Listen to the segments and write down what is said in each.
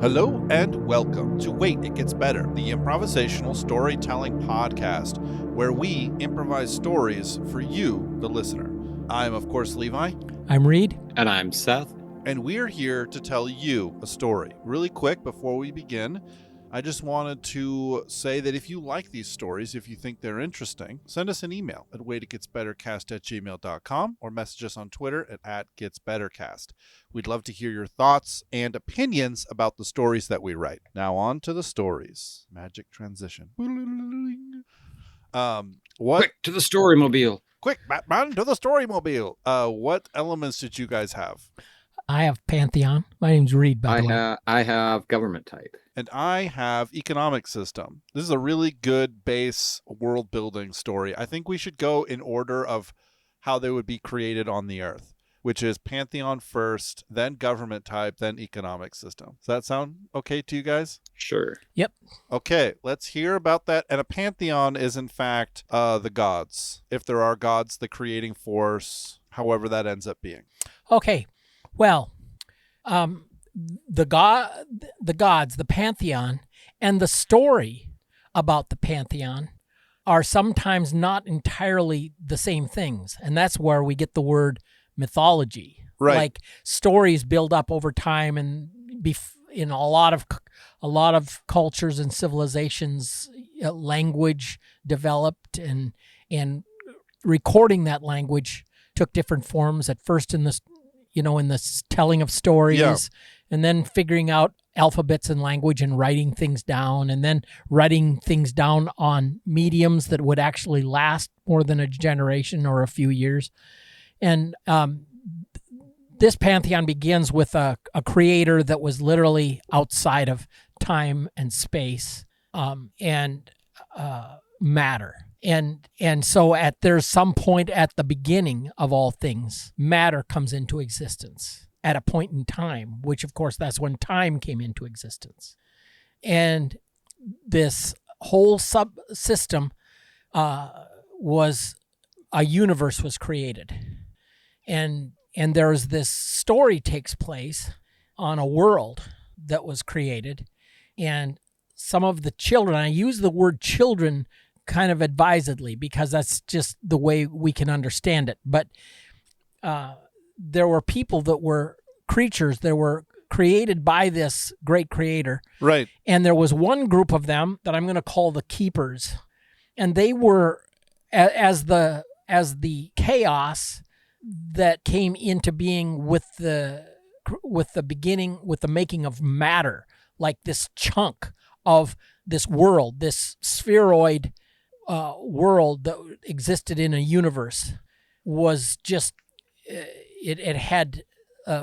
Hello and welcome to Wait, It Gets Better, the improvisational storytelling podcast, where we improvise stories for you, the listener. I'm, of course, Levi. I'm Reed. And I'm Seth. And we're here to tell you a story. Really quick, before we begin, I just wanted to say that if you like these stories, if you think they're interesting, send us an email at waititgetsbettercast@gmail.com or message us on Twitter at @getsbettercast. We'd love to hear your thoughts and opinions about the stories that we write. Now on to the stories. Magic transition. Quick to the storymobile. Quick, Batman, to the storymobile. What elements did you guys have? I have Pantheon. My name's Reed, by the way. I have government type. And I have economic system. This is a really good base world building story. I think we should go in order of how they would be created on the Earth, which is Pantheon first, then government type, then economic system. Does that sound okay to you guys? Sure. Yep. Okay, let's hear about that. And a Pantheon is, in fact, the gods. If there are gods, the creating force, however that ends up being. Okay. Well, the gods, the Pantheon, and the story about the Pantheon are sometimes not entirely the same things. And that's where we get the word mythology. Right. Like stories build up over time, and in a lot of cultures and civilizations, language developed, and recording that language took different forms at first in the telling of stories, and then figuring out alphabets and language and writing things down, and then writing things down on mediums that would actually last more than a generation or a few years. And this Pantheon begins with a creator that was literally outside of time and space and matter. And so there's some point at the beginning of all things, matter comes into existence at a point in time, which of course that's when time came into existence. And this whole subsystem was a universe was created. And there's this story takes place on a world that was created. And some of the children, I use the word children kind of advisedly because that's just the way we can understand it. But there were people that were creatures that were created by this great creator. Right. And there was one group of them that I'm going to call the keepers. And they were as the chaos that came into being with the beginning, with the making of matter, like this chunk of this world, this spheroid world that existed in a universe was just, it had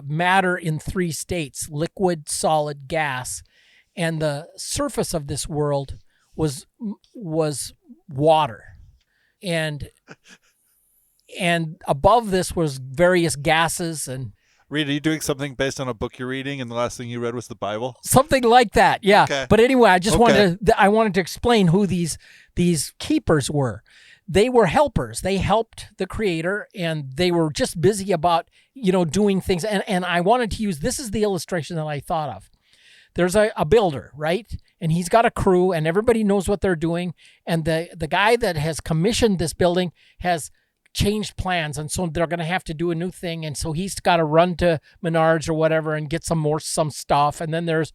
matter in three states: liquid, solid, gas, and the surface of this world was water, and above this was various gases. And Reed, are you doing something based on a book you're reading and the last thing you read was the Bible? Something like that, yeah. Okay. But anyway, I just wanted to explain who these keepers were. They were helpers. They helped the creator, and they were just busy about, doing things. And I wanted to use, this is the illustration that I thought of. There's a builder, right? And he's got a crew, and everybody knows what they're doing. And the guy that has commissioned this building has changed plans, and so they're going to have to do a new thing, and so he's got to run to Menards or whatever and get some stuff, and then there's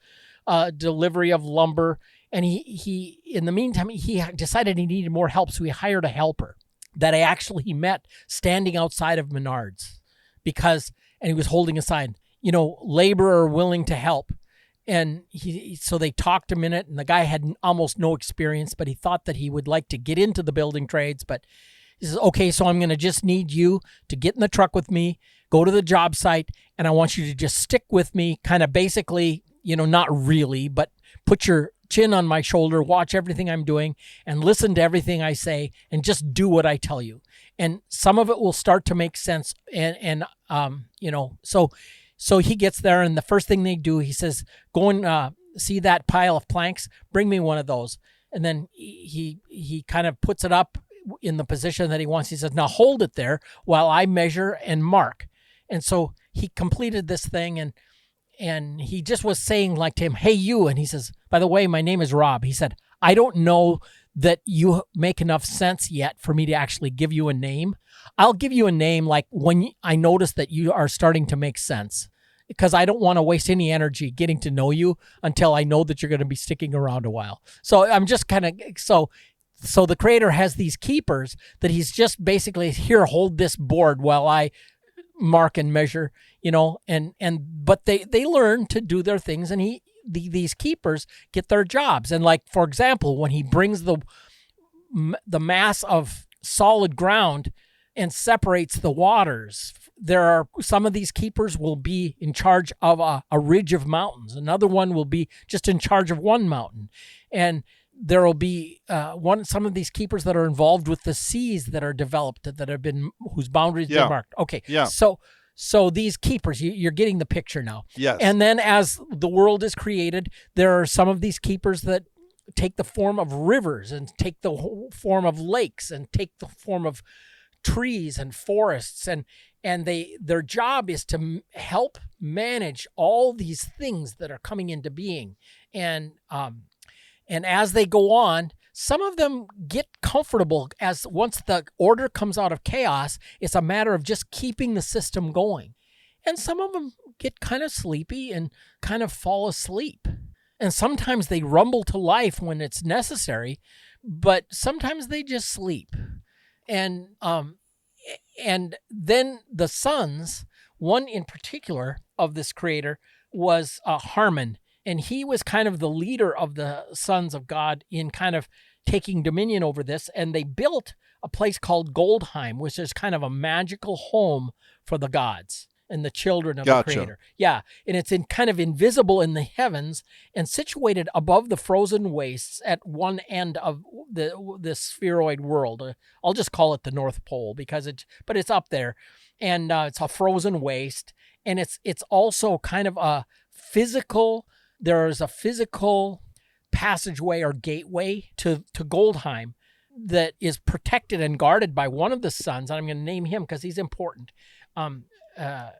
delivery of lumber, and he in the meantime he decided he needed more help, so he hired a helper that he met standing outside of Menards, and he was holding a sign, laborer willing to help. And so they talked a minute, and the guy had almost no experience, but he thought that he would like to get into the building trades. But he says, okay, so I'm going to just need you to get in the truck with me, go to the job site, and I want you to just stick with me, kind of basically, not really, but put your chin on my shoulder, watch everything I'm doing, and listen to everything I say, and just do what I tell you. And some of it will start to make sense. So he gets there, and the first thing they do, he says, go and see that pile of planks, bring me one of those. And then he kind of puts it up in the position that he wants. He says, now hold it there while I measure and mark. And so he completed this thing, he just was saying like to him, "Hey, you," and he says, "By the way, my name is Rob." He said, "I don't know that you make enough sense yet for me to actually give you a name. I'll give you a name like when I notice that you are starting to make sense, because I don't want to waste any energy getting to know you until I know that you're going to be sticking around a while." So I'm just kind of, so the creator has these keepers that he's just basically, here, hold this board while I mark and measure, but they learn to do their things, and these keepers get their jobs. And like, for example, when he brings the mass of solid ground and separates the waters, there are some of these keepers will be in charge of a ridge of mountains. Another one will be just in charge of one mountain. And there will be some of these keepers that are involved with the seas that are developed, that have been, whose boundaries have been marked. Okay. Yeah. So these keepers, you're getting the picture now. Yes. And then as the world is created, there are some of these keepers that take the form of rivers, and take the form of lakes, and take the form of trees and forests, and their job is to help manage all these things that are coming into being. And as they go on, some of them get comfortable, as once the order comes out of chaos, it's a matter of just keeping the system going. And some of them get kind of sleepy and kind of fall asleep. And sometimes they rumble to life when it's necessary, but sometimes they just sleep. And then the sons, one in particular of this creator was Harmon, and he was kind of the leader of the sons of God in kind of taking dominion over this. And they built a place called Goldheim, which is kind of a magical home for the gods and the children of the creator. Yeah. And it's kind of invisible in the heavens and situated above the frozen wastes at one end of the spheroid world. I'll just call it the North Pole but it's up there, and it's a frozen waste. And it's also kind of a physical, there's a physical passageway or gateway to Goldheim that is protected and guarded by one of the sons. And I'm going to name him because he's important.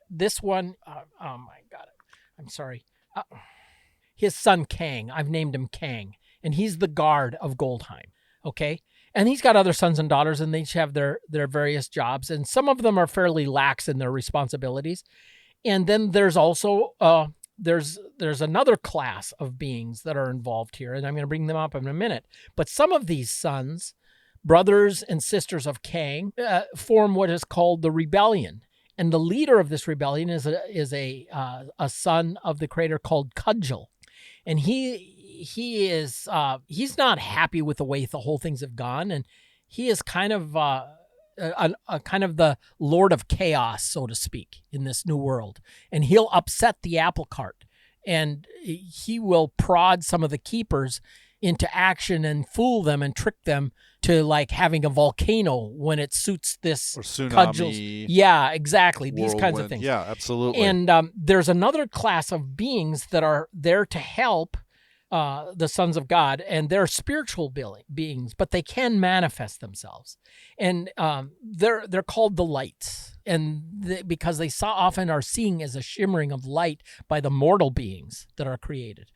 This one, oh my God, I'm sorry. His son Kang, I've named him Kang, and he's the guard of Goldheim. Okay. And he's got other sons and daughters, and they each have their various jobs, and some of them are fairly lax in their responsibilities. And then there's also, there's another class of beings that are involved here, and I'm going to bring them up in a minute. But some of these sons, brothers and sisters of Kang, form what is called the rebellion. And the leader of this rebellion is a son of the creator called Cudgel. And he's not happy with the way the whole things have gone, and he is kind of kind of the Lord of Chaos, so to speak, in this new world. And he'll upset the apple cart, and he will prod some of the keepers into action and fool them and trick them to like having a volcano when it suits this or tsunami. Cudgel's. Yeah, exactly. These kinds of things. Yeah, absolutely. And there's another class of beings that are there to help the sons of God, and they're spiritual beings, but they can manifest themselves. And they're called the lights, and because they often are seen as a shimmering of light by the mortal beings that are created,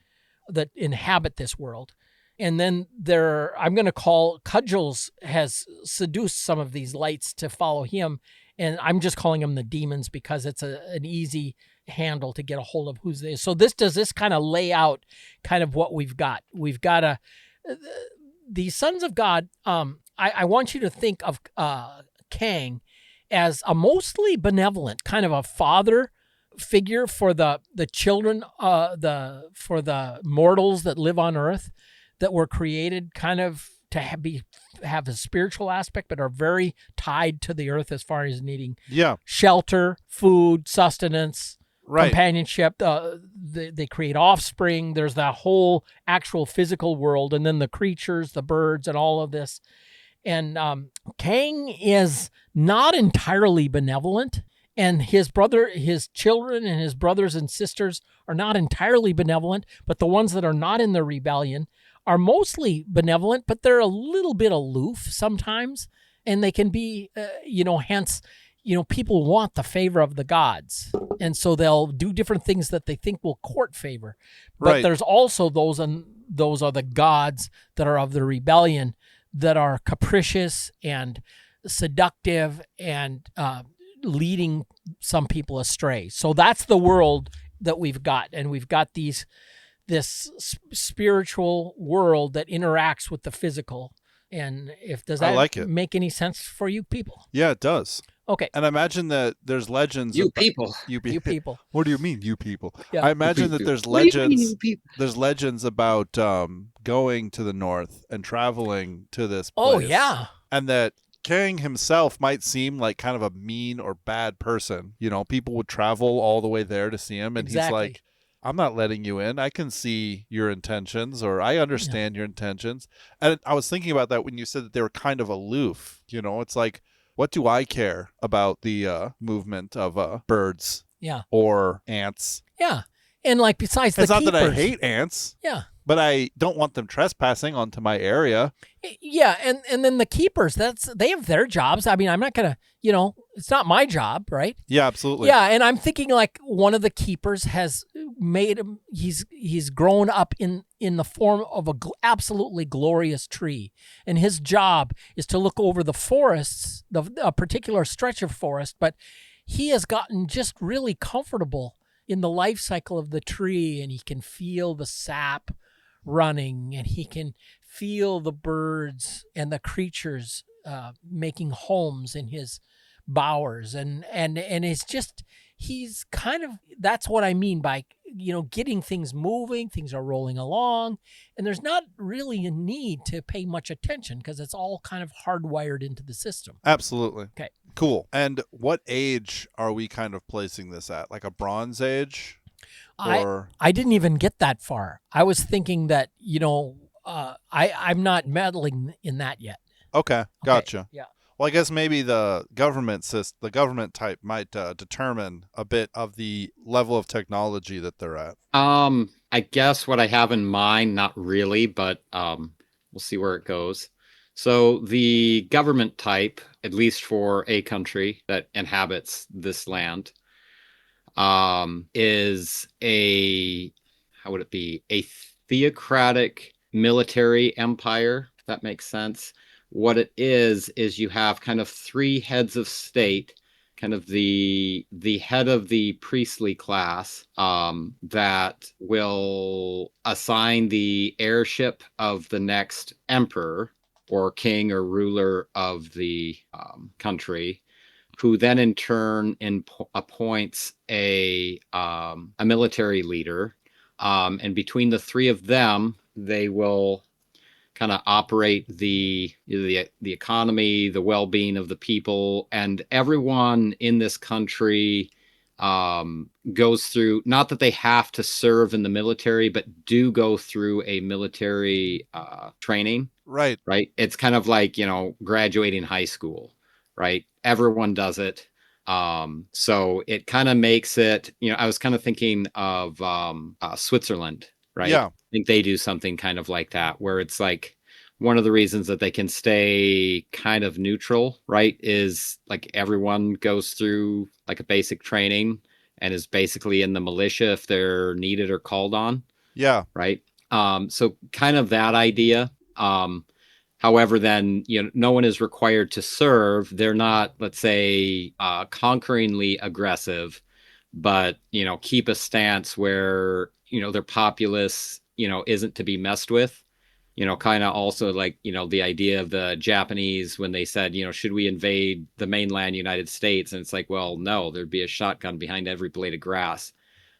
that inhabit this world. And then I'm going to call Cudgels has seduced some of these lights to follow him. And I'm just calling them the demons because it's an easy handle to get a hold of who's they. So does this kind of lay out kind of what we've got. We've got the sons of God. I want you to think of Kang as a mostly benevolent, kind of a father figure for the children, for the mortals that live on earth, that were created kind of to have a spiritual aspect, but are very tied to the earth as far as needing shelter, food, sustenance, companionship. They create offspring. There's that whole actual physical world, and then the creatures, the birds, and all of this. And Kang is not entirely benevolent, and his children and his brothers and sisters are not entirely benevolent, but the ones that are not in the rebellion are mostly benevolent, but they're a little bit aloof sometimes, and they can be, hence, people want the favor of the gods. And so they'll do different things that they think will court favor. But Right. there's also those, and those are the gods that are of the rebellion, that are capricious and seductive and leading some people astray. So that's the world that we've got. And we've got this spiritual world that interacts with the physical. And does that like it. make any sense for you people? Yeah, it does. Okay. And I imagine that there's legends. You people. You people. What do you mean, you people? Yeah. I imagine that there's What do you mean, legends. you people? There's legends about going to the north and traveling to this place. Oh, yeah. And that King himself might seem like kind of a mean or bad person. People would travel all the way there to see him, and Exactly. he's like, I'm not letting you in. I can see your intentions, or I understand your intentions. And I was thinking about that when you said that they were kind of aloof. It's like, what do I care about the movement of birds Yeah. or ants? Yeah. And like, besides the It's not keepers. that I hate ants, Yeah. but I don't want them trespassing onto my area. Yeah. And then the keepers, they have their jobs. I mean, I'm not going to, it's not my job, right? Yeah, absolutely. Yeah. And I'm thinking like one of the keepers has made him, he's grown up in the form of a absolutely glorious tree. And his job is to look over the forests, a particular stretch of forest, but he has gotten just really comfortable in the life cycle of the tree, and he can feel the sap running, and he can feel the birds and the creatures making homes in his bowers, and it's just, he's kind of, that's what I mean by getting things moving. Things are rolling along, and there's not really a need to pay much attention because it's all kind of hardwired into the system. Absolutely. Okay. Cool. And what age are we kind of placing this at? Like a Bronze Age? Or I didn't even get that far. I was thinking that, I'm not meddling in that yet. Okay, gotcha. Yeah. Well, I guess maybe the government type might determine a bit of the level of technology that they're at. I guess what I have in mind, not really, but we'll see where it goes. So the government type, at least for a country that inhabits this land, is how would it be? A theocratic military empire, if that makes sense. What it is you have kind of three heads of state, kind of the head of the priestly class, that will assign the heirship of the next emperor or king or ruler of the country, who then in turn appoints a military leader. And between the three of them, they will kind of operate the economy, the well-being of the people, and everyone in this country goes through, not that they have to serve in the military, but do go through a military training. Right. Right. It's kind of like, graduating high school, right? Everyone does it. So it kind of makes it, I was kind of thinking of Switzerland, right? Yeah. I think they do something kind of like that, where it's like one of the reasons that they can stay kind of neutral, right, is like everyone goes through like a basic training and is basically in the militia if they're needed or called on. Yeah. Right. So kind of that idea. However, then, no one is required to serve. They're not, let's say, conqueringly aggressive, but, keep a stance where, their populace, isn't to be messed with. Kind of also like, the idea of the Japanese when they said, should we invade the mainland United States? And it's like, well, no, there'd be a shotgun behind every blade of grass.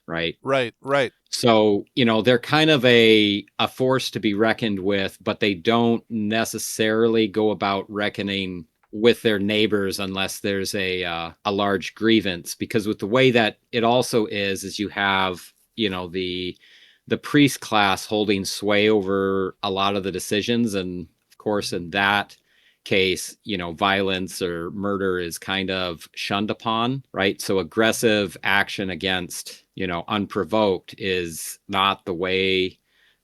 Right. Right. So, they're kind of a force to be reckoned with, but they don't necessarily go about reckoning with their neighbors unless there's a large grievance. Because with the way that it also is you have, the priest class holding sway over a lot of the decisions. And of course, in that case, violence or murder is kind of shunned upon, right? So aggressive action against, unprovoked is not the way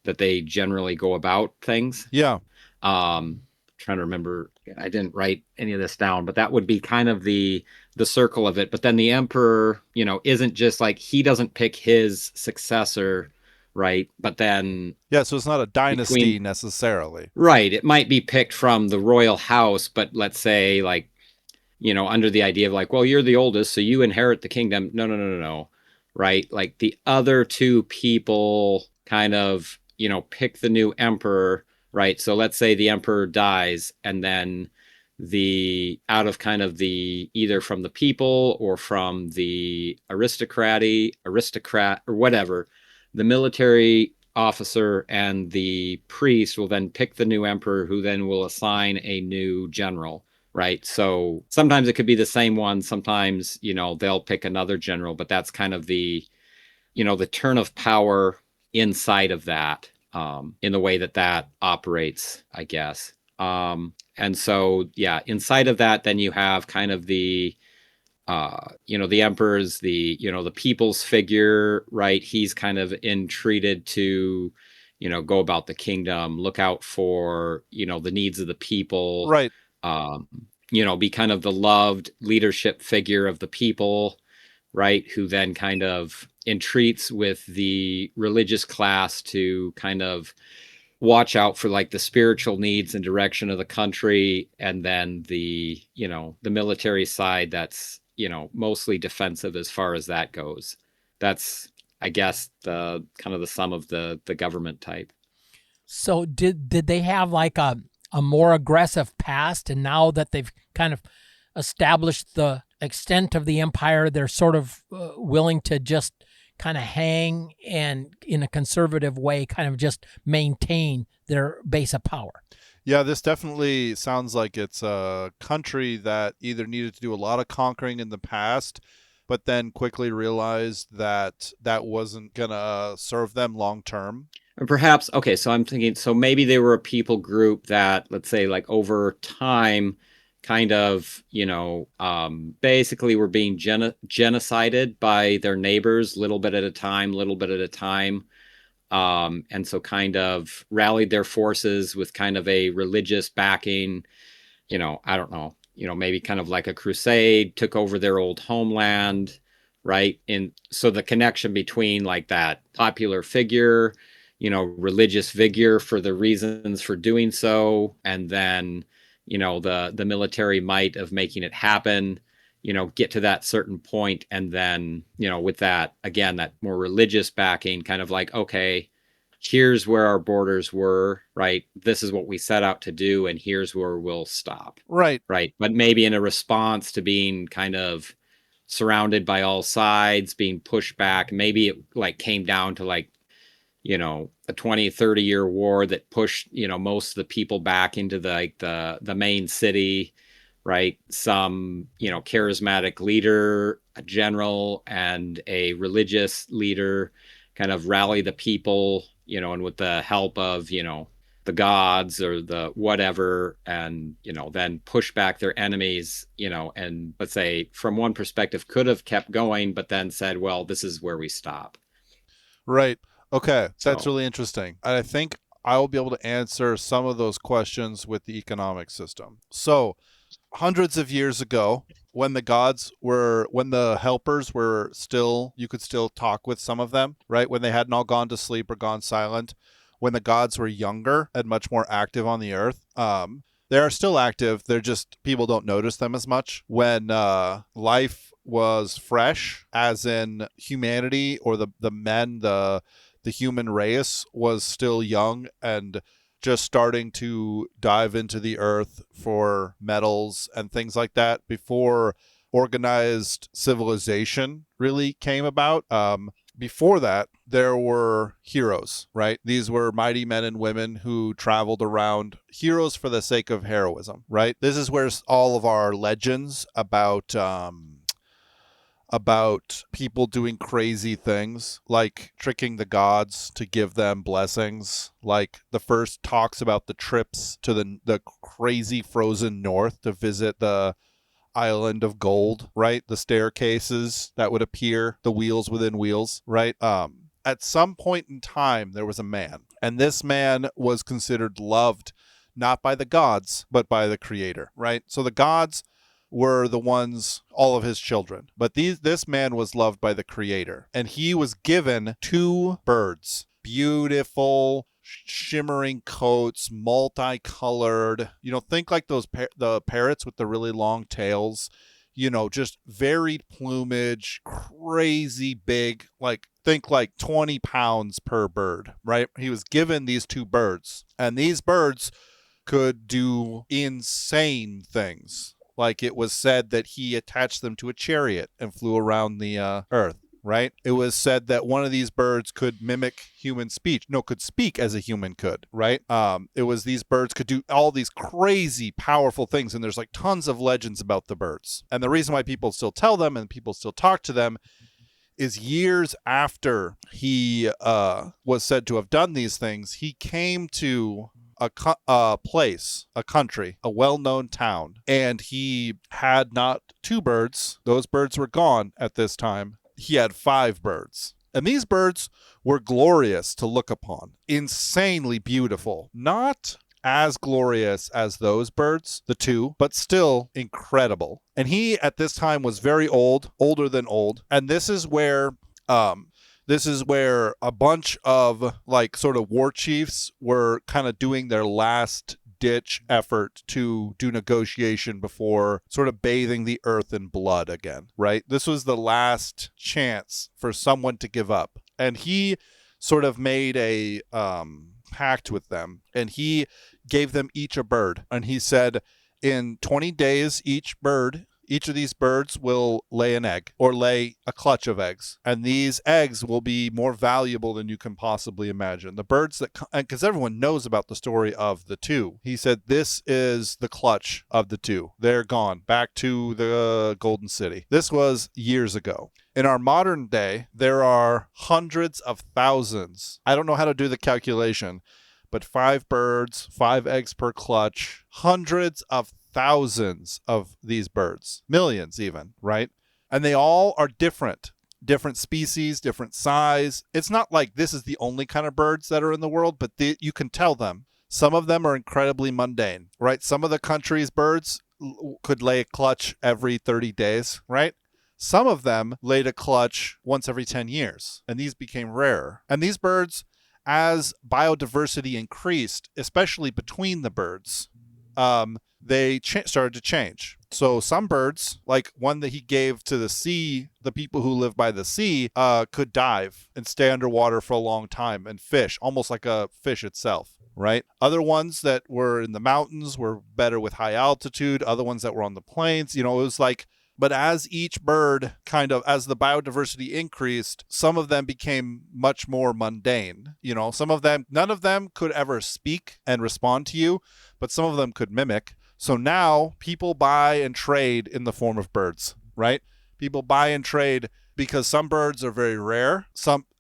that they generally go about things. Yeah. trying to remember. I didn't write any of this down, but that would be kind of the circle of it. But then the emperor, isn't just like, he doesn't pick his successor, right? But then Yeah, so it's not a dynasty between necessarily. right, it might be picked from the royal house, but let's say like, under the idea of like, well, you're the oldest, so you inherit the kingdom. No, no, no, no, no. Right? Like the other two people kind of, pick the new emperor, right? So let's say the emperor dies, and then out of kind of the, either from the people or from the aristocrat or whatever, the military officer and the priest will then pick the new emperor, who then will assign a new general. Right. So sometimes it could be the same one. Sometimes, they'll pick another general, but that's kind of the turn of power inside of that, in the way that operates, I guess. And so, yeah, inside of that, then you have kind of the, the emperor's, the people's figure, right? He's kind of entreated to, go about the kingdom, look out for, the needs of the people. Right. Be kind of the loved leadership figure of the people, right? Who then kind of entreats with the religious class to kind of watch out for like the spiritual needs and direction of the country. And then the military side, that's, mostly defensive as far as that goes. That's, I guess, the kind of the sum of the government type. So did they have like a more aggressive past, and now that they've kind of established the extent of the empire, they're sort of willing to just kind of hang and in a conservative way kind of just maintain their base of power? Yeah, this definitely sounds like it's a country that either needed to do a lot of conquering in the past, but then quickly realized that that wasn't going to serve them long term. And perhaps, okay, so I'm thinking, so maybe they were a people group that, let's say, like over time, kind of, basically were being genocided by their neighbors, little bit at a time. And so kind of rallied their forces with kind of a religious backing, I don't know, maybe kind of like a crusade, took over their old homeland, right? And so the connection between like that popular figure, religious vigor for the reasons for doing so, and then, the military might of making it happen, get to that certain point. And then, with that, again, that more religious backing, kind of like, okay, here's where our borders were, right? This is what we set out to do, and here's where we'll stop. Right. Right. But maybe in a response to being kind of surrounded by all sides, being pushed back, maybe it like came down to like, a 20-30 year war that pushed, most of the people back into the main city, right? Some, charismatic leader, a general, and a religious leader kind of rally the people, and with the help of, the gods or the whatever, and, then push back their enemies, and let's say from one perspective could have kept going, but then said, well, this is where we stop. Right. Okay. That's So, really interesting. And I think I will be able to answer some of those questions with the economic system. So, hundreds of years ago, when the helpers were still, you could still talk with some of them, right? When they hadn't all gone to sleep or gone silent, when the gods were younger and much more active on the earth, they are still active. They're just, people don't notice them as much. When life was fresh, as in humanity or the men, the human race was still young and just starting to dive into the earth for metals and things like that before organized civilization really came about. Before that, there were heroes, right? These were mighty men and women who traveled around, heroes for the sake of heroism, right? This is where all of our legends about people doing crazy things, like tricking the gods to give them blessings. Like the first talks about the trips to the crazy frozen north to visit the island of gold, right? The staircases that would appear, the wheels within wheels, right? At some point in time, there was a man, and this man was considered loved not by the gods, but by the creator, right? So the gods were the ones, all of his children. But this man was loved by the creator. And he was given 2 birds, beautiful, shimmering coats, multicolored. Think like those the parrots with the really long tails. Just varied plumage, crazy big, think like 20 pounds per bird, right? He was given these 2 birds, and these birds could do insane things. Like it was said that he attached them to a chariot and flew around the earth, right? It was said that one of these birds could mimic human speech. No, could speak as a human could, right? It was these birds could do all these crazy, powerful things. And there's tons of legends about the birds. And the reason why people still tell them and people still talk to them is years after he was said to have done these things, he came to a place, a country, a well-known town, and he had not 2 birds. Those birds were gone at this time. He had 5 birds. And these birds were glorious to look upon, insanely beautiful. Not as glorious as those birds, the 2, but still incredible. And he at this time was very old, older than old. And this is where a bunch of sort of war chiefs were kind of doing their last ditch effort to do negotiation before sort of bathing the earth in blood again, right? This was the last chance for someone to give up. And he sort of made a pact with them, and he gave them each a bird. And he said, in 20 days, each of these birds will lay an egg or lay a clutch of eggs. And these eggs will be more valuable than you can possibly imagine. The birds because everyone knows about the story of the 2. He said, this is the clutch of the 2. They're gone back to the Golden City. This was years ago. In our modern day, there are hundreds of thousands. I don't know how to do the calculation, but 5 birds, 5 eggs per clutch, hundreds of thousands of these birds, millions even, right? And they all are different species, different size. It's not like this is the only kind of birds that are in the world, but you can tell them. Some of them are incredibly mundane, right? Some of the country's birds could lay a clutch every 30 days, right? Some of them laid a clutch once every 10 years, and these became rarer. And these birds, as biodiversity increased, especially between the birds, they started to change. So some birds, like one that he gave to the sea, the people who live by the sea, could dive and stay underwater for a long time and fish, almost like a fish itself, right? Other ones that were in the mountains were better with high altitude. Other ones that were on the plains, it was but as each bird as the biodiversity increased, some of them became much more mundane. Some of them, none of them could ever speak and respond to you, but some of them could mimic. So now people buy and trade in the form of birds, right? People buy and trade because some birds are very rare,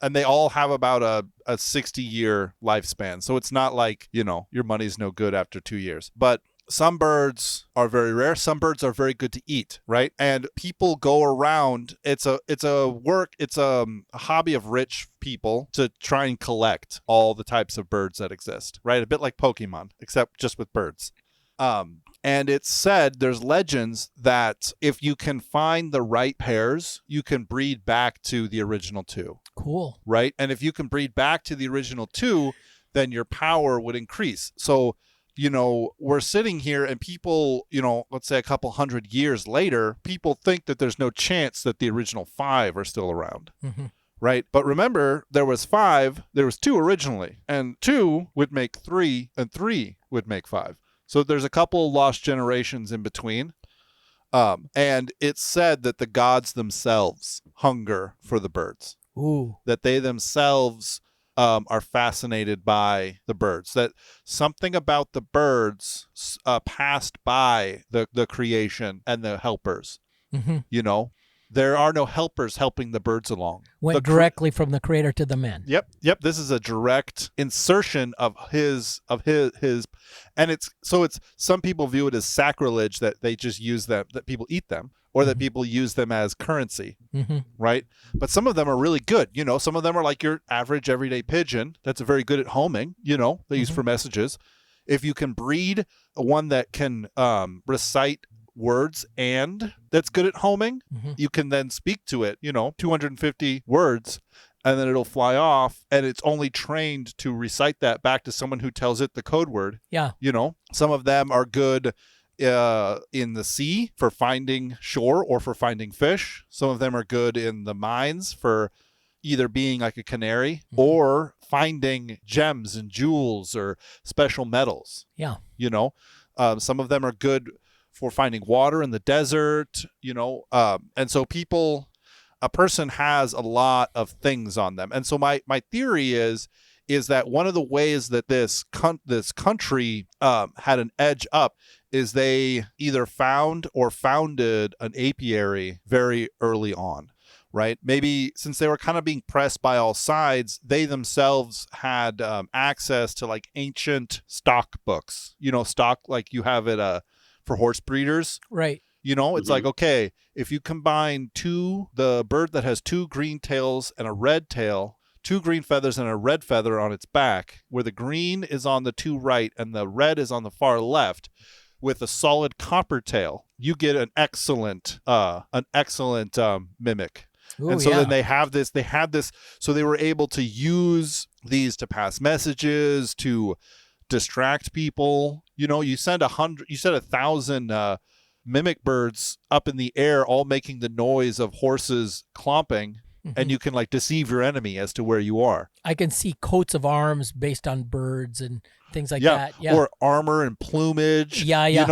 and they all have about a 60-year lifespan. So it's not like, your money's no good after 2 years. But some birds are very rare. Some birds are very good to eat, right? And people go around. It's a hobby of rich people to try and collect all the types of birds that exist, right? A bit like Pokemon, except just with birds. And it's said, there's legends that if you can find the right pairs, you can breed back to the original 2. Cool. Right? And if you can breed back to the original 2, then your power would increase. So we're sitting here and people, let's say a couple hundred years later, people think that there's no chance that the original 5 are still around. Mm-hmm. Right? But remember, there was 2 originally, and 2 would make 3, and 3 would make 5. So there's a couple lost generations in between. And it's said that the gods themselves hunger for the birds. Ooh. That they themselves are fascinated by the birds, that something about the birds passed by the creation and the helpers. Mm-hmm. There are no helpers helping the birds along. Went directly from the creator to the men. Yep. This is a direct insertion of his, and it's some people view it as sacrilege that they just use them, that people eat them, or that people use them as currency, right? But some of them are really good. Some of them are like your average everyday pigeon that's very good at homing, they use for messages. If you can breed one that can recite words and that's good at homing, you can then speak to it, 250 words, and then it'll fly off, and it's only trained to recite that back to someone who tells it the code word. Yeah. Some of them are good in the sea for finding shore or for finding fish. Some of them are good in the mines for either being like a canary or finding gems and jewels or special metals. Yeah. Some of them are good for finding water in the desert, and so a person has a lot of things on them. And so my theory is that one of the ways that this country had an edge up is they either found or founded an apiary very early on, right? Maybe since they were kind of being pressed by all sides, they themselves had access to like ancient stock books, stock like you have it for horse breeders. Right. It's like, okay, if you combine the bird that has 2 green tails and a red tail, 2 green feathers and a red feather on its back, where the green is on the 2 right and the red is on the far left, with a solid copper tail, you get an excellent mimic. Ooh, and so yeah. then they had this, so they were able to use these to pass messages, to distract people. You send 1,000 mimic birds up in the air, all making the noise of horses clomping, and you can like deceive your enemy as to where you are. I can see coats of arms based on birds and things like that. Yeah. Or armor and plumage. Yeah.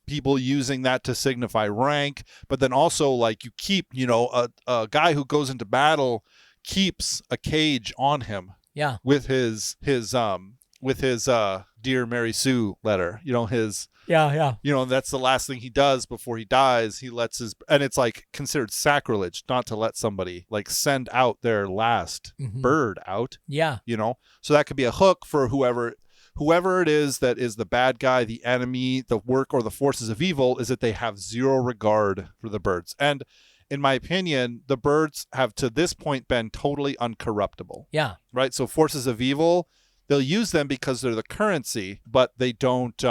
People using that to signify rank, but then also like you keep, a guy who goes into battle keeps a cage on him. Yeah. With his Dear Mary Sue letter, his. Yeah. That's the last thing he does before he dies. He lets and it's like considered sacrilege not to let somebody like send out their last bird out. Yeah. So that could be a hook for whoever it is that is the bad guy, the enemy, the work or the forces of evil, is that they have zero regard for the birds. And in my opinion, the birds have to this point been totally uncorruptible. Yeah. Right. So forces of evil, they'll use them because they're the currency, but they don't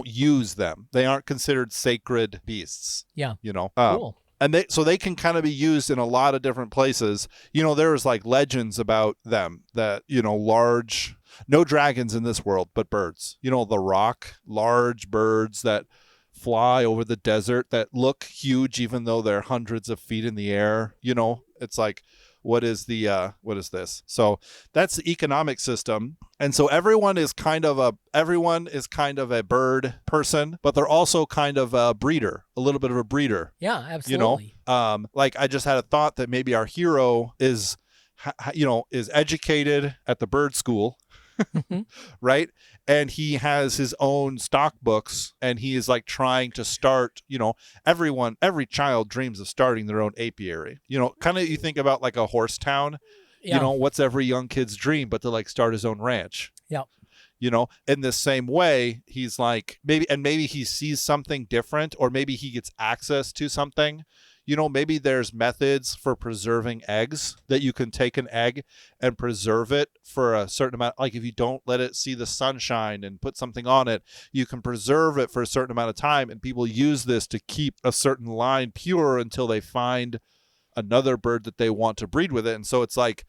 use them. They aren't considered sacred beasts. Yeah. Cool. And they can kind of be used in a lot of different places. There's like legends about them that, no dragons in this world, but birds. The rock, large birds that fly over the desert that look huge even though they're hundreds of feet in the air. It's like, what is this? So that's the economic system. And so everyone is kind of a bird person, but they're also kind of a breeder, a little bit of a breeder. Yeah, absolutely. Like I just had a thought that maybe our hero is educated at the bird school, right? And he has his own stock books, and he is like trying to start, every child dreams of starting their own apiary. Kind of you think about like a horse town, what's every young kid's dream but to like start his own ranch. Yeah. In the same way, he's like maybe he sees something different, or maybe he gets access to something. Maybe there's methods for preserving eggs, that you can take an egg and preserve it for a certain amount. Like if you don't let it see the sunshine and put something on it, you can preserve it for a certain amount of time. And people use this to keep a certain line pure until they find another bird that they want to breed with it. And so it's like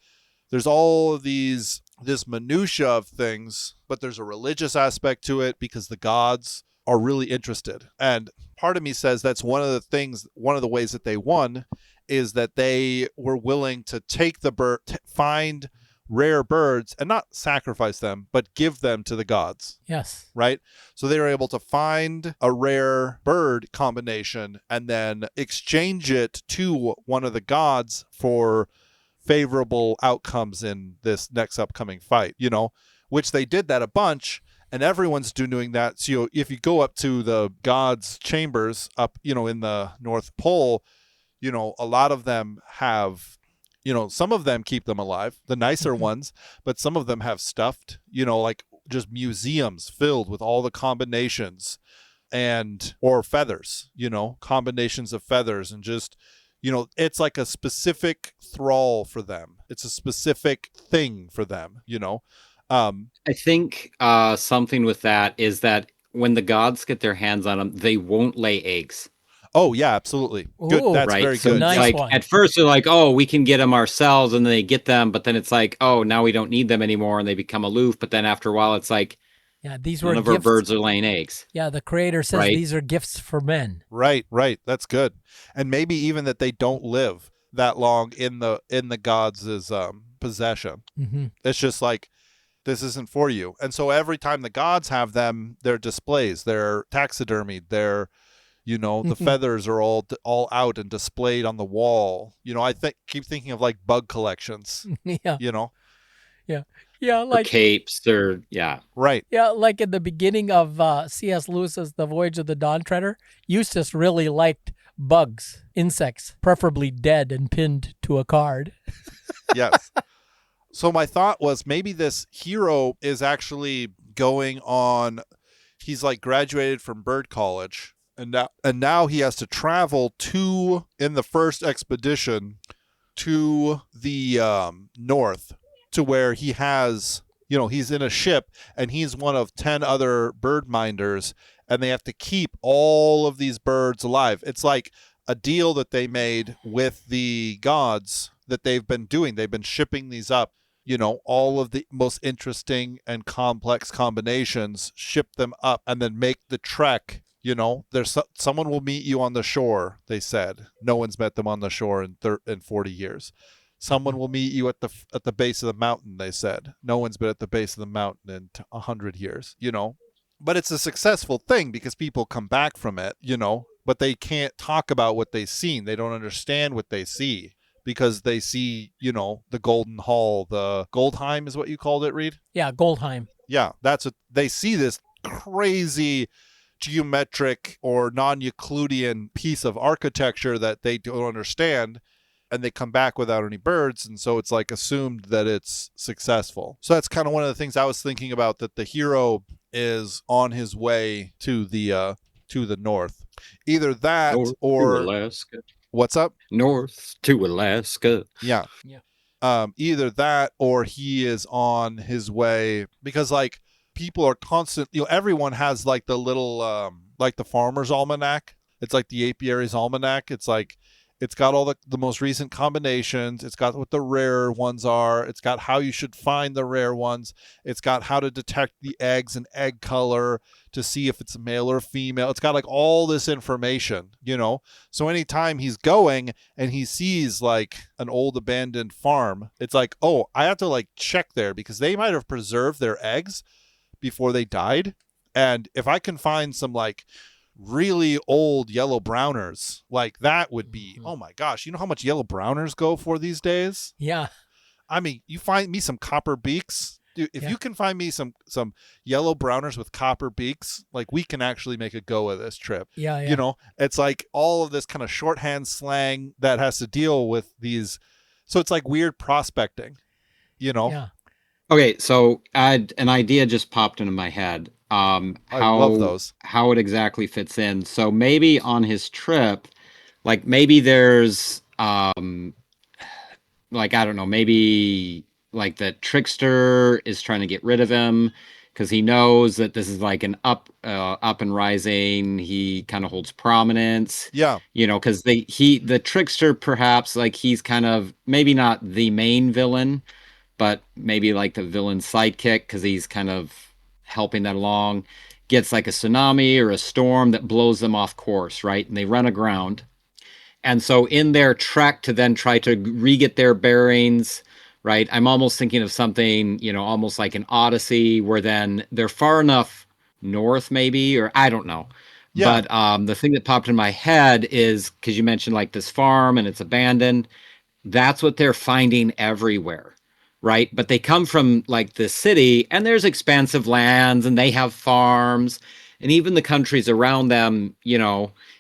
there's all of this minutia of things, but there's a religious aspect to it because the gods are really interested. And part of me says that's one of the ways that they won is that they were willing to take the bird, find rare birds and not sacrifice them, but give them to the gods. Yes. Right? So they were able to find a rare bird combination and then exchange it to one of the gods for favorable outcomes in this next upcoming fight, which they did that a bunch. And everyone's doing that. So if you go up to the gods' chambers up, in the North Pole, a lot of them have, some of them keep them alive, the nicer ones, but some of them have stuffed, like just museums filled with all the combinations or feathers, combinations of feathers, and just, it's like a specific thrall for them. It's a specific thing for them, I think something with that is that when the gods get their hands on them, they won't lay eggs. Oh yeah, absolutely. Good. Ooh, That's Right. very So good. it's nice Yeah. like one. at first they're like, oh, we can get them ourselves, and then they get them, but then it's like, oh, now we don't need them anymore, and they become aloof. But then after a while, it's like Yeah, these were none of our gifts. birds are laying eggs. Yeah, the creator says Right. these are gifts for men. Right, right. That's good. And maybe even that they don't live that long in the gods' possession. Mm-hmm. It's just like, this isn't for you. And so every time the gods have them, they're displays, they're taxidermied, they're, the feathers are all out and displayed on the wall. I keep thinking of like bug collections. Yeah, yeah, Or like capes, or yeah. Right. yeah, like in the beginning of C.S. Lewis's The Voyage of the Dawn Treader, Eustace really liked bugs, insects, preferably dead and pinned to a card. Yes. So my thought was maybe this hero is actually going on, he's like graduated from bird college, and now he has to travel in the first expedition to the north, to where he has, he's in a ship and he's one of 10 other bird minders, and they have to keep all of these birds alive. It's like a deal that they made with the gods that they've been doing. They've been shipping these up, all of the most interesting and complex combinations, ship them up, and then make the trek. There's someone will meet you on the shore, they said. No one's met them on the shore in 40 years. Someone will meet you at the base of the mountain, they said. No one's been at the base of the mountain in 100 years, But it's a successful thing because people come back from it, but they can't talk about what they've seen. They don't understand what they see because they see, the Golden Hall, the Goldheim is what you called it, Reed? Yeah, Goldheim. Yeah, that's what they see, this crazy geometric or non-Euclidean piece of architecture that they don't understand, and they come back without any birds, and so it's like assumed that it's successful. So that's kind of one of the things I was thinking about, that the hero is on his way to the north. Either that North or to Alaska. What's up? North to Alaska. Yeah. Either that or he is on his way, because like people are constant, everyone has like the little like the farmer's almanac. It's like the apiary's almanac. It's like it's got all the most recent combinations. It's got what the rare ones are. It's got how you should find the rare ones. It's got how to detect the eggs and egg color to see if it's a male or female. It's got like all this information, So anytime he's going and he sees like an old abandoned farm, it's like, oh, I have to like check there because they might have preserved their eggs before they died. And if I can find some like really old yellow browners, like that would be, oh my gosh, you know how much yellow browners go for these days? Yeah. I mean, you find me some copper beaks, dude. If you can find me some yellow browners with copper beaks, like we can actually make a go of this trip. Yeah. It's like all of this kind of shorthand slang that has to deal with these, so it's like weird prospecting, Yeah. Okay, so an idea just popped into my head. I love those. How it exactly fits in. So maybe on his trip, like maybe there's like, I don't know, maybe like the trickster is trying to get rid of him because he knows that this is like an up and rising. He kind of holds prominence. Yeah. Because the trickster, perhaps, like he's kind of maybe not the main villain, but maybe like the villain's sidekick, because he's kind of helping that along, gets like a tsunami or a storm that blows them off course, right? And they run aground. And so in their trek to then try to re-get their bearings, right? I'm almost thinking of something, almost like an Odyssey, where then they're far enough north maybe, or I don't know. Yeah. But the thing that popped in my head is, because you mentioned like this farm and it's abandoned, that's what they're finding everywhere. Right. But they come from like the city, and there's expansive lands, and they have farms, and even the countries around them,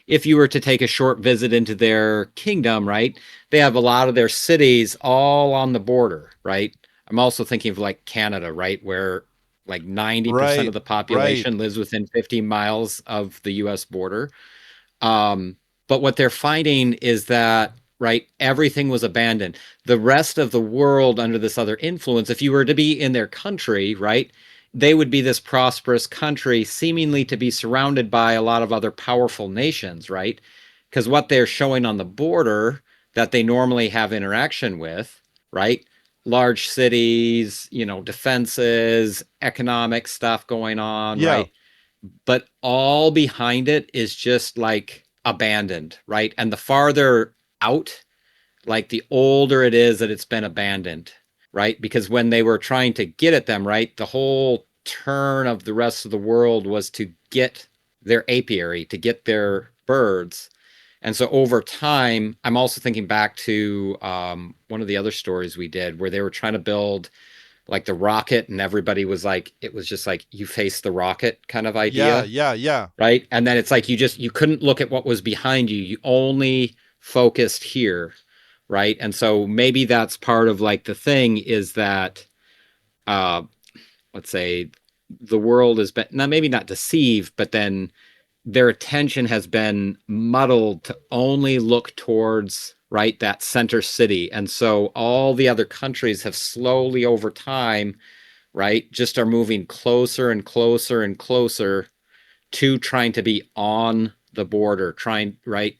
if you were to take a short visit into their kingdom, right, they have a lot of their cities all on the border. Right. I'm also thinking of like Canada, right, where like 90% of the population lives within 15 miles of the US border. But what they're finding is that right? Everything was abandoned. The rest of the world under this other influence, if you were to be in their country, right, they would be this prosperous country seemingly to be surrounded by a lot of other powerful nations, right? Because what they're showing on the border that they normally have interaction with, right? Large cities, defenses, economic stuff going on, Yeah. right? But all behind it is just like abandoned, right? And the farther out, like the older it is that it's been abandoned, right? Because when they were trying to get at them, right, the whole turn of the rest of the world was to get their apiary, to get their birds. And so over time, I'm also thinking back to one of the other stories we did where they were trying to build like the rocket, and everybody was like, it was just like you face the rocket kind of idea. Yeah. Right. And then it's like you couldn't look at what was behind you. You only focused here. Right. And so maybe that's part of like the thing is that let's say the world has been, now maybe not deceived, but then their attention has been muddled to only look towards, right, that center city. And so all the other countries have slowly over time, right, just are moving closer and closer and closer to trying to be on the border, right?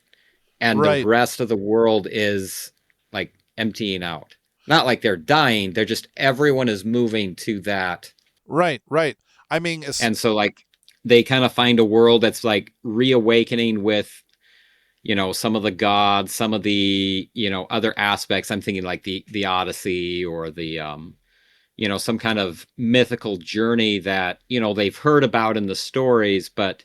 And Right. the rest of the world is like emptying out. Not like they're dying, they're just, everyone is moving to that. Right. I mean, And so like they kind of find a world that's like reawakening with, some of the gods, some of the, other aspects. I'm thinking like the Odyssey or the, some kind of mythical journey that, they've heard about in the stories. But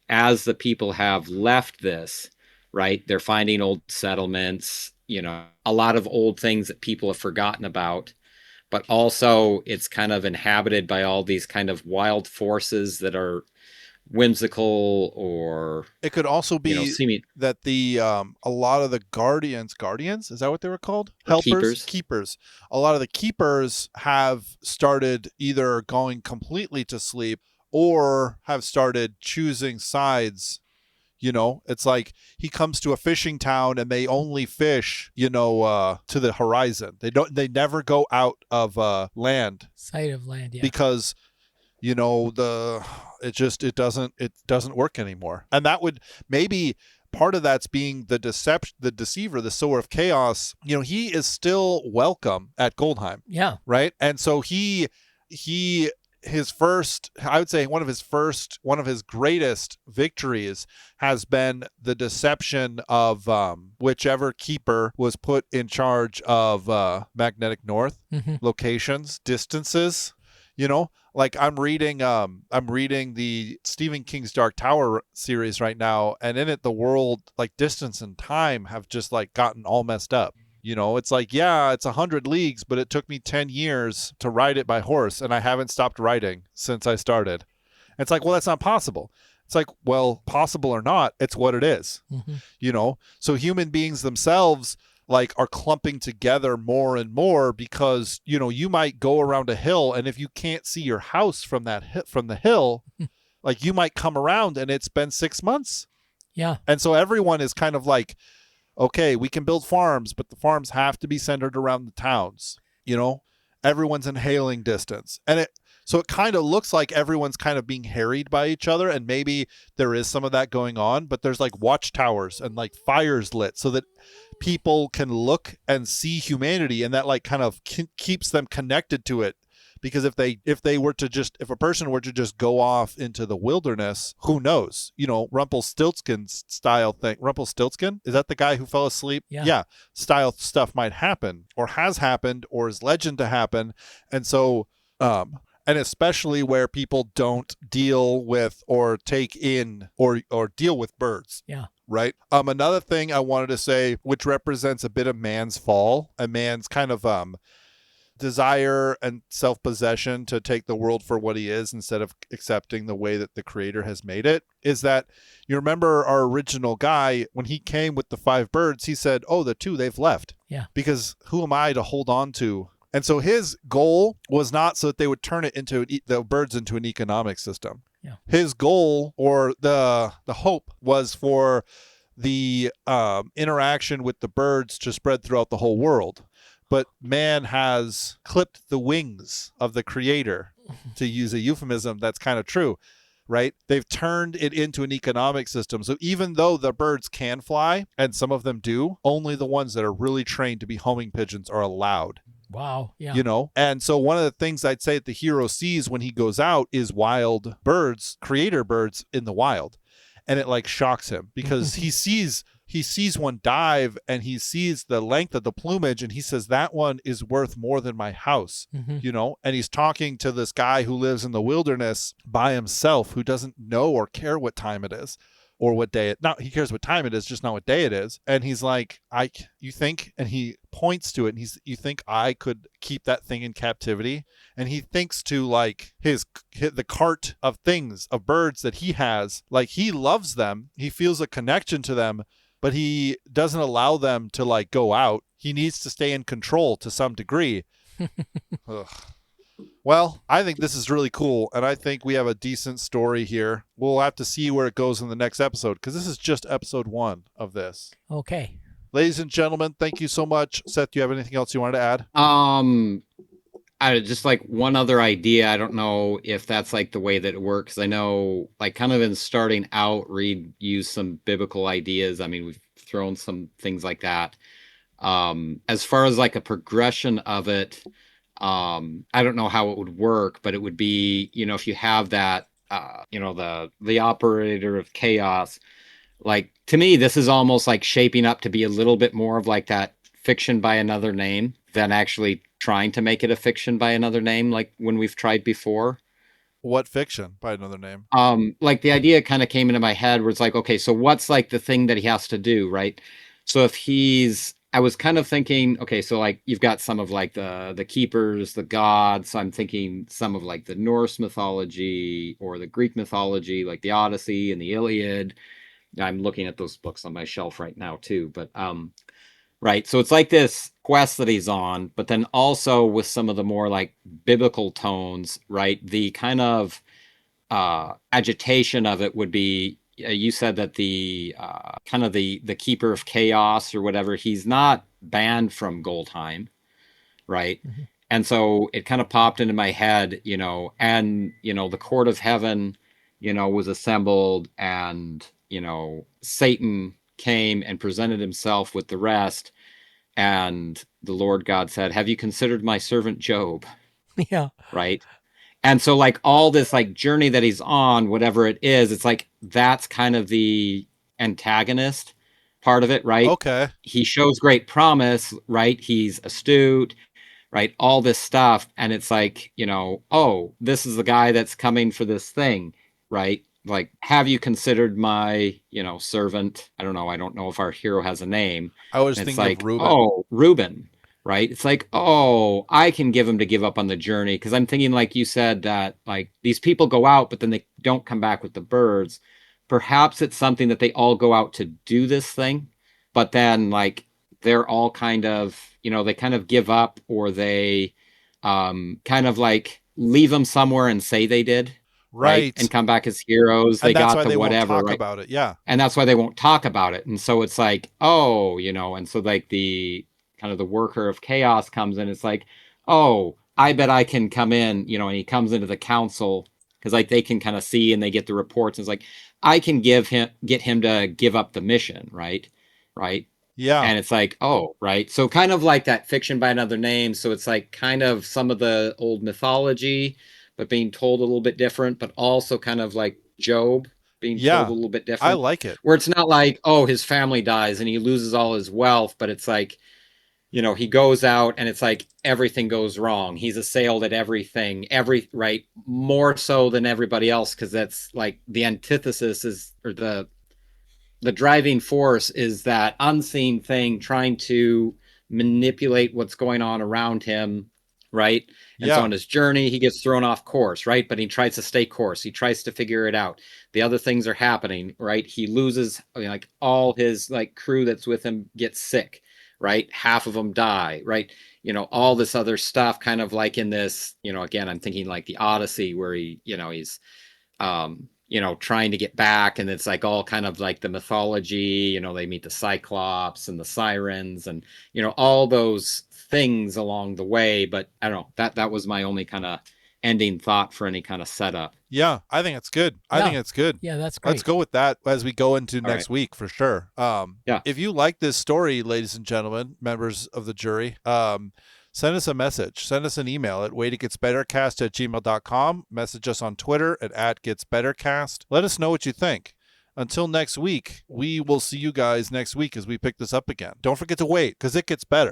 as the people have left this, right, they're finding old settlements, a lot of old things that people have forgotten about. But also it's kind of inhabited by all these kind of wild forces that are whimsical, or it could also be seeming that the a lot of the guardians, is that what they were called? Helpers, keepers. A lot of the keepers have started either going completely to sleep or have started choosing sides. It's like he comes to a fishing town and they only fish, to the horizon. They never go out of land. Sight of land, yeah. Because it doesn't work anymore. And that would maybe part of that's being the deceiver, the sower of chaos. He is still welcome at Goldheim. Yeah. Right. And so his first, I would say one of his greatest victories has been the deception of whichever keeper was put in charge of Magnetic North, locations, distances. Like I'm reading the Stephen King's Dark Tower series right now, and in it the world, like distance and time, have just like gotten all messed up. It's like, yeah, it's 100 leagues, but it took me 10 years to ride it by horse, and I haven't stopped riding since I started. It's like, well, that's not possible. It's like, well, possible or not, it's what it is. So human beings themselves like are clumping together more and more because, you might go around a hill, and if you can't see your house from the hill, like you might come around and it's been 6 months. Yeah. And so everyone is kind of like, okay, we can build farms, but the farms have to be centered around the towns. Everyone's in hailing distance. And so it kind of looks like everyone's kind of being harried by each other, and maybe there is some of that going on, but there's like watchtowers and like fires lit so that people can look and see humanity, and that like kind of keeps them connected to it. Because if a person were to just go off into the wilderness, who knows? Rumpelstiltskin style thing. Rumpelstiltskin? Is that the guy who fell asleep? Yeah. Style stuff might happen, or has happened, or is legend to happen. And so, and especially where people don't deal with or take in or deal with birds. Yeah. Right. Another thing I wanted to say, which represents a bit of man's fall, a man's kind of desire and self-possession to take the world for what he is instead of accepting the way that the creator has made it, is that you remember our original guy, when he came with the 5 birds, he said, oh, the 2, they've left. Yeah. Because who am I to hold on to? And so his goal was not so that they would turn it into the birds into an economic system. Yeah. His goal, or the hope, was for the interaction with the birds to spread throughout the whole world. But man has clipped the wings of the creator, to use a euphemism that's kind of true, right? They've turned it into an economic system. So even though the birds can fly, and some of them do, only the ones that are really trained to be homing pigeons are allowed. Wow. Yeah. You know, and so one of the things I'd say that the hero sees when he goes out is wild birds, creator birds in the wild. And it like shocks him because he sees one dive and he sees the length of the plumage and he says, that one is worth more than my house, you know, and he's talking to this guy who lives in the wilderness by himself, who doesn't know or care what time it is or what day he cares what time it is, just not what day it is. And he's like, you think, and he points to it and you think I could keep that thing in captivity? And he thinks to like the cart of things, of birds that he has, like he loves them. He feels a connection to them, but he doesn't allow them to like go out. He needs to stay in control to some degree. Ugh. Well, I think this is really cool, and I think we have a decent story here. We'll have to see where it goes in the next episode, because this is just episode 1 of this. Okay. Ladies and gentlemen, thank you so much. Seth, do you have anything else you wanted to add? I just like one other idea. I don't know if that's like the way that it works. I know like kind of in starting out, Reed used some biblical ideas. I mean, we've thrown some things like that. As far as like a progression of it, I don't know how it would work, but it would be, you know, if you have that, you know, the operator of chaos, like to me, this is almost like shaping up to be a little bit more of like that fiction by another name than actually trying to make it a fiction by another name, like when we've tried before. What fiction by another name? Like the idea kind of came into my head where it's like, okay, so what's like the thing that he has to do, right? So if I was kind of thinking, okay, so like you've got some of like the keepers, the gods. So I'm thinking some of like the Norse mythology or the Greek mythology, like the Odyssey and the Iliad. I'm looking at those books on my shelf right now too, but right. So it's like this quest that he's on, but then also with some of the more like biblical tones, right? The kind of agitation of it would be, you said that the kind of the keeper of chaos or whatever, he's not banned from Goldheim, right? Mm-hmm. And so it kind of popped into my head, you know, and, you know, the court of heaven, you know, was assembled and, you know, Satan came and presented himself with the rest. And the Lord God said, have you considered my servant Job? Yeah. Right. And so like all this like journey that he's on, whatever it is, it's like that's kind of the antagonist part of it, right? Okay. He shows great promise, right? He's astute, right? All this stuff. And it's like, you know, oh, this is the guy that's coming for this thing, right? Like, have you considered my, you know, servant? I don't know if our hero has a name. I was thinking like, of Reuben. Oh, Reuben. Right. It's like, oh, I can give him to give up on the journey. Cause I'm thinking, like you said, that like these people go out, but then they don't come back with the birds. Perhaps it's something that they all go out to do this thing, but then like they're all kind of, you know, they kind of give up or they kind of like leave them somewhere and say they did. Right. And come back as heroes. And they that's got why the they whatever. Won't talk right? about it. Yeah. And that's why they won't talk about it. And so it's like, oh, you know, and so like the kind of the worker of chaos comes in. It's like, oh, I bet I can come in, you know, and he comes into the council because like they can kind of see and they get the reports. And it's like, I can get him to give up the mission. Right. Right. Yeah. And it's like, oh, right. So kind of like that fiction by another name. So it's like kind of some of the old mythology, but being told a little bit different, but also kind of like Job being told a little bit different. I like it. Where it's not like, oh, his family dies and he loses all his wealth, but it's like, you know, he goes out and it's like everything goes wrong. He's assailed at everything, right, more so than everybody else, because that's like the antithesis is, or the driving force is that unseen thing trying to manipulate what's going on around him, right? And so on his journey, he gets thrown off course, right? But he tries to stay course. He tries to figure it out. The other things are happening, right? He loses, I mean, like all his like crew that's with him gets sick, right? Half of them die, right? You know, all this other stuff kind of like in this, you know, again, I'm thinking like the Odyssey where he, you know, he's, trying to get back, and it's like all kind of like the mythology, they meet the Cyclops and the sirens and, all those things along the way. But I don't know, that was my only kind of ending thought for any kind of setup. Yeah, I think it's good. I Yeah. think it's good. Yeah, that's great. Let's go with that as we go into All next week for sure. Yeah. If you like this story, ladies and gentlemen, members of the jury, send us a message. Send us an email at waititgetsbettercast@gmail.com. Message us on Twitter at @getsbettercast. Let us know what you think. Until next week, we will see you guys next week as we pick this up again. Don't forget to wait, because it gets better.